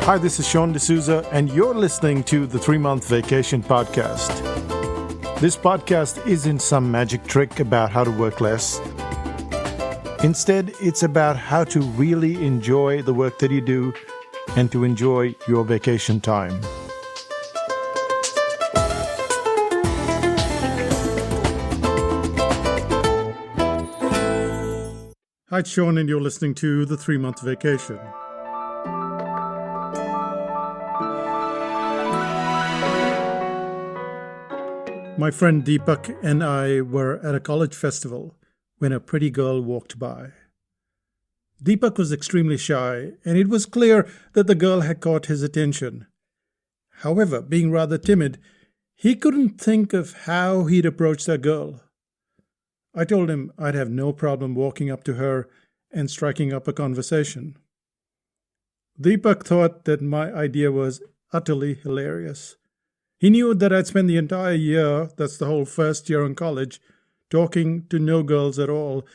Hi, this is Sean D'Souza, and you're listening to the 3-Month Vacation Podcast. This podcast isn't some magic trick about how to work less. Instead, it's about how to really enjoy the work that you do and to enjoy your vacation time. Hi, it's Sean, and you're listening to the 3-Month Vacation. My friend Deepak and I were at a college festival when a pretty girl walked by. Deepak was extremely shy, and it was clear that the girl had caught his attention. However, being rather timid, he couldn't think of how he'd approach that girl. I told him I'd have no problem walking up to her and striking up a conversation. Deepak thought that my idea was utterly hilarious. He knew that I'd spent the entire year, that's the whole first year in college, talking to no girls at all,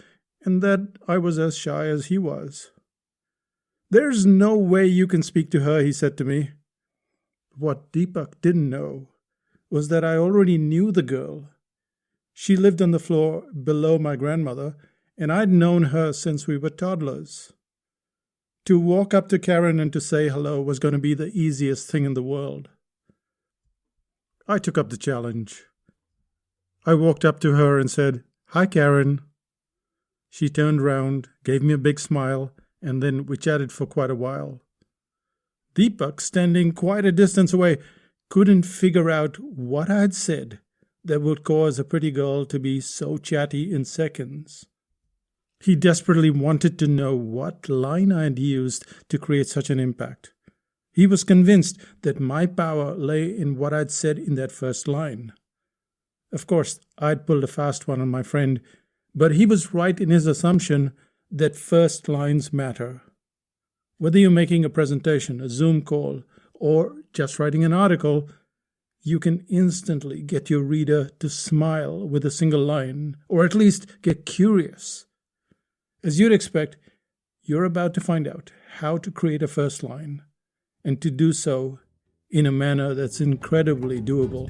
and that I was as shy as he was. "There's no way you can speak to her," he said to me. What Deepak didn't know was that I already knew the girl. She lived on the floor below my grandmother, and I'd known her since we were toddlers. To walk up to Karen and to say hello was going to be the easiest thing in the world. I took up the challenge. I walked up to her and said, "Hi, Karen." She turned round, gave me a big smile, and then we chatted for quite a while. Deepak, standing quite a distance away, couldn't figure out what I had said that would cause a pretty girl to be so chatty in seconds. He desperately wanted to know what line I had used to create such an impact. He was convinced that my power lay in what I'd said in that first line. Of course, I'd pulled a fast one on my friend, but he was right in his assumption that first lines matter. Whether you're making a presentation, a Zoom call, or just writing an article, you can instantly get your reader to smile with a single line, or at least get curious. As you'd expect, you're about to find out how to create a first line, and to do so in a manner that's incredibly doable.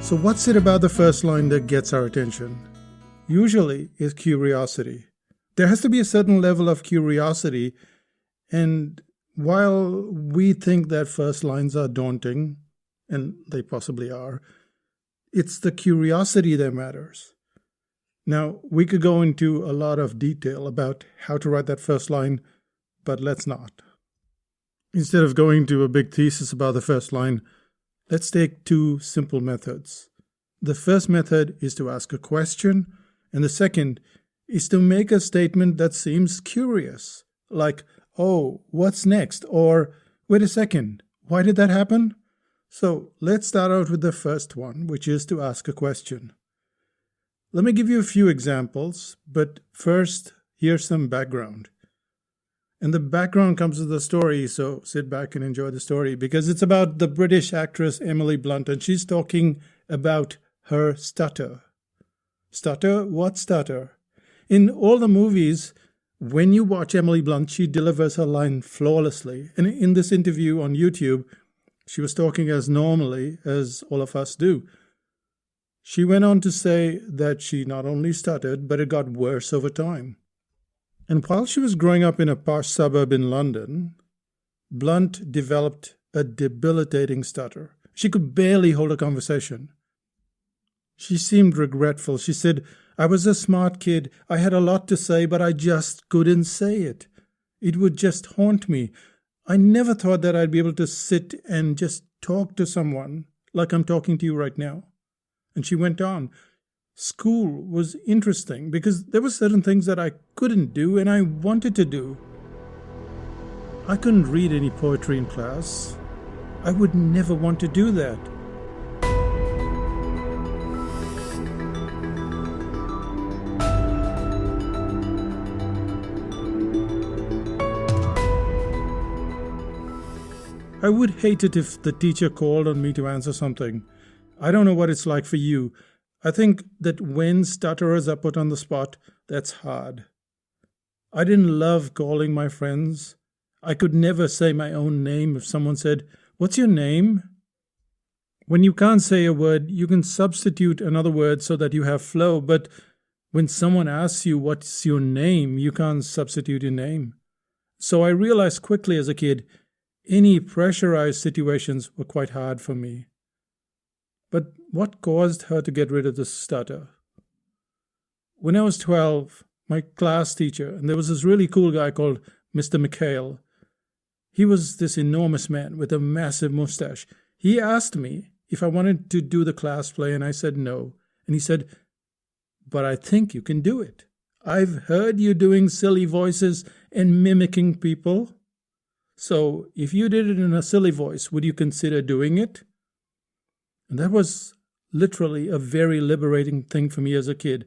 So what's it about the first line that gets our attention? Usually it's curiosity. There has to be a certain level of curiosity, and while we think that first lines are daunting, and they possibly are, it's the curiosity that matters. Now, we could go into a lot of detail about how to write that first line, but let's not. Instead of going to a big thesis about the first line, let's take 2 simple methods. The first method is to ask a question, and the second is to make a statement that seems curious, like, "Oh, what's next?" or "Wait a second, why did that happen?" So let's start out with the first one, which is to ask a question. Let me give you a few examples, but first, here's some background. And the background comes with the story, so sit back and enjoy the story, because it's about the British actress Emily Blunt, and she's talking about her stutter. Stutter? What stutter? In all the movies, when you watch Emily Blunt, she delivers her line flawlessly. And in this interview on YouTube, she was talking as normally as all of us do. She went on to say that she not only stuttered, but it got worse over time. And while she was growing up in a posh suburb in London, Blunt developed a debilitating stutter. She could barely hold a conversation. She seemed regretful. She said, "I was a smart kid. I had a lot to say, but I just couldn't say it. It would just haunt me. I never thought that I'd be able to sit and just talk to someone like I'm talking to you right now." And she went on, "School was interesting because there were certain things that I couldn't do and I wanted to do. I couldn't read any poetry in class. I would never want to do that. I would hate it if the teacher called on me to answer something, I don't know what it's like for you. I think that when stutterers are put on the spot, that's hard. I didn't love calling my friends. I could never say my own name if someone said, "What's your name?" When you can't say a word, you can substitute another word so that you have flow, but when someone asks you what's your name, you can't substitute your name. So I realized quickly as a kid, any pressurized situations were quite hard for me. But what caused her to get rid of the stutter? When I was 12, my class teacher, and there was this really cool guy called Mr. McHale. He was this enormous man with a massive mustache. He asked me if I wanted to do the class play, and I said no. And he said, "But I think you can do it. I've heard you doing silly voices and mimicking people. So if you did it in a silly voice, would you consider doing it?" And that was literally a very liberating thing for me as a kid.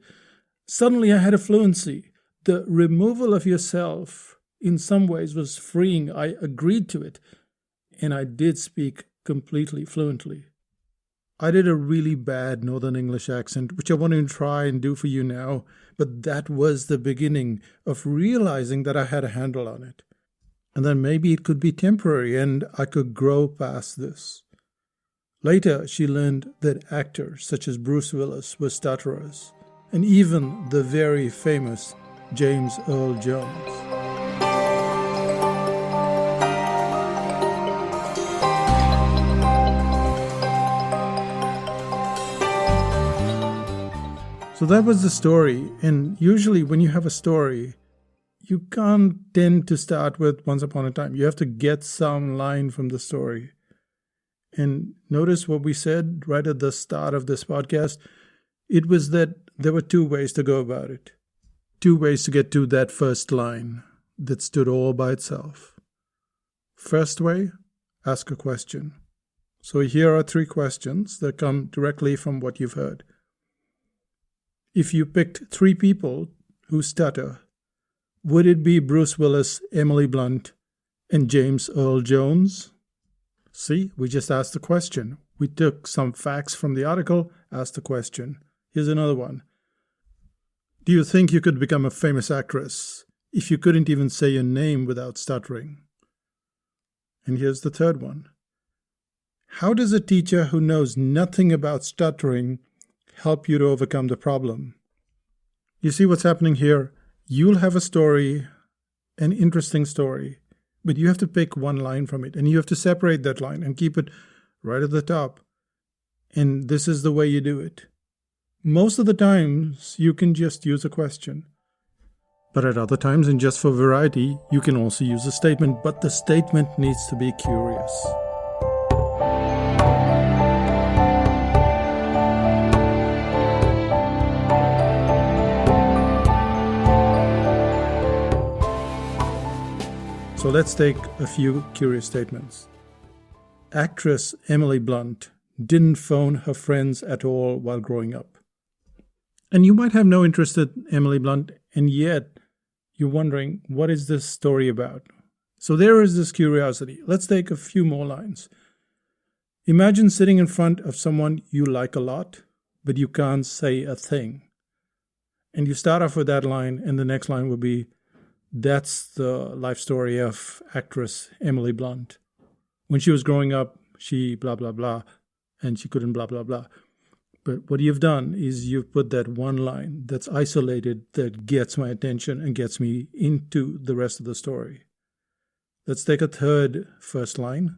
Suddenly I had a fluency. The removal of yourself in some ways was freeing. I agreed to it, and I did speak completely fluently. I did a really bad Northern English accent, which I want to try and do for you now, but that was the beginning of realizing that I had a handle on it. And then maybe it could be temporary and I could grow past this. Later, she learned that actors such as Bruce Willis were stutterers, and even the very famous James Earl Jones. So that was the story, and usually when you have a story, you can't tend to start with once upon a time. You have to get some line from the story. And notice what we said right at the start of this podcast. It was that there were two ways to go about it. Two ways to get to that first line that stood all by itself. First way, ask a question. So here are 3 questions that come directly from what you've heard. If you picked 3 people who stutter, would it be Bruce Willis, Emily Blunt, and James Earl Jones? See, we just asked the question. We took some facts from the article, asked the question. Here's another one. Do you think you could become a famous actress if you couldn't even say your name without stuttering? And here's the third one. How does a teacher who knows nothing about stuttering help you to overcome the problem? You see what's happening here? You'll have a story, an interesting story, but you have to pick one line from it, and you have to separate that line and keep it right at the top. And this is the way you do it. Most of the times, you can just use a question. But at other times, and just for variety, you can also use a statement, but the statement needs to be curious. So let's take a few curious statements. Actress Emily Blunt didn't phone her friends at all while growing up. And you might have no interest in Emily Blunt, and yet you're wondering, what is this story about? So there is this curiosity. Let's take a few more lines. Imagine sitting in front of someone you like a lot, but you can't say a thing. And you start off with that line, and the next line would be, that's the life story of actress Emily Blunt. When she was growing up, she blah, blah, blah, and she couldn't blah, blah, blah. But what you've done is you've put that one line that's isolated that gets my attention and gets me into the rest of the story. Let's take a third first line.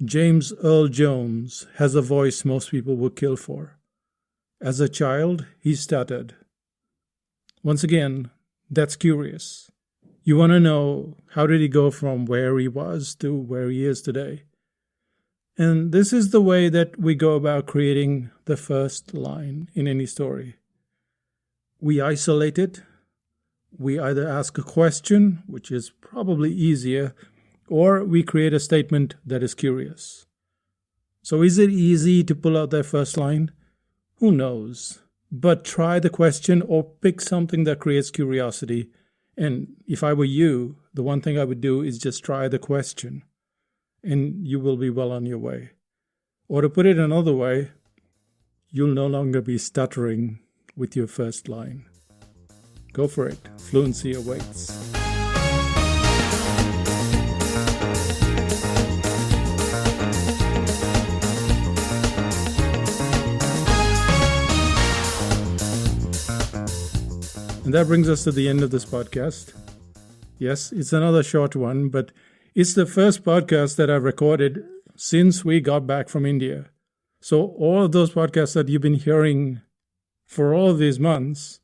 James Earl Jones has a voice most people would kill for. As a child, he stuttered. Once again, that's curious. You want to know, how did he go from where he was to where he is today? And this is the way that we go about creating the first line in any story. We isolate it. We either ask a question, which is probably easier, or we create a statement that is curious. So is it easy to pull out that first line? Who knows? But try the question or pick something that creates curiosity. And if I were you, the one thing I would do is just try the question, and you will be well on your way. Or to put it another way, you'll no longer be stuttering with your first line. Go for it. Fluency awaits. And that brings us to the end of this podcast. Yes, it's another short one, but it's the first podcast that I've recorded since we got back from India. So all of those podcasts that you've been hearing for all these months,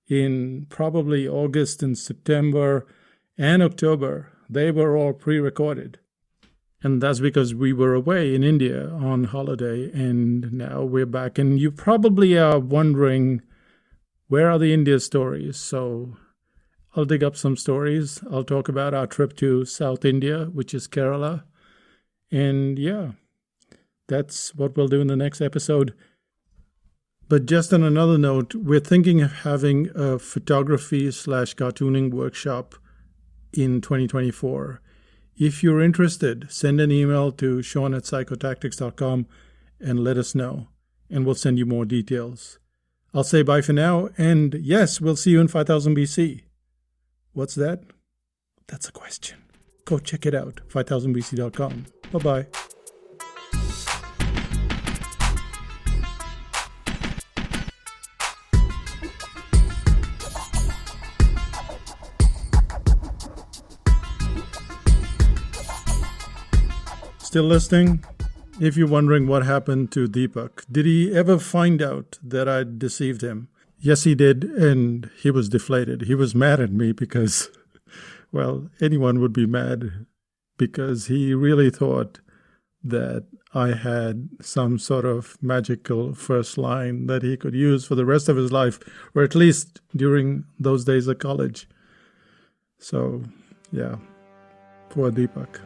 in probably August and September and October, they were all pre-recorded. And that's because we were away in India on holiday, and now we're back. And you probably are wondering, where are the India stories? So I'll dig up some stories. I'll talk about our trip to South India, which is Kerala. And yeah, that's what we'll do in the next episode. But just on another note, we're thinking of having a photography/cartooning workshop in 2024. If you're interested, send an email to sean@psychotactics.com and let us know, and we'll send you more details. I'll say bye for now, and yes, we'll see you in 5000 BC. What's that? That's a question. Go check it out, 5000bc.com. Bye-bye. Still listening? If you're wondering what happened to Deepak, did he ever find out that I deceived him? Yes, he did, and he was deflated. He was mad at me because, well, anyone would be mad because he really thought that I had some sort of magical first line that he could use for the rest of his life, or at least during those days of college. So, yeah, poor Deepak.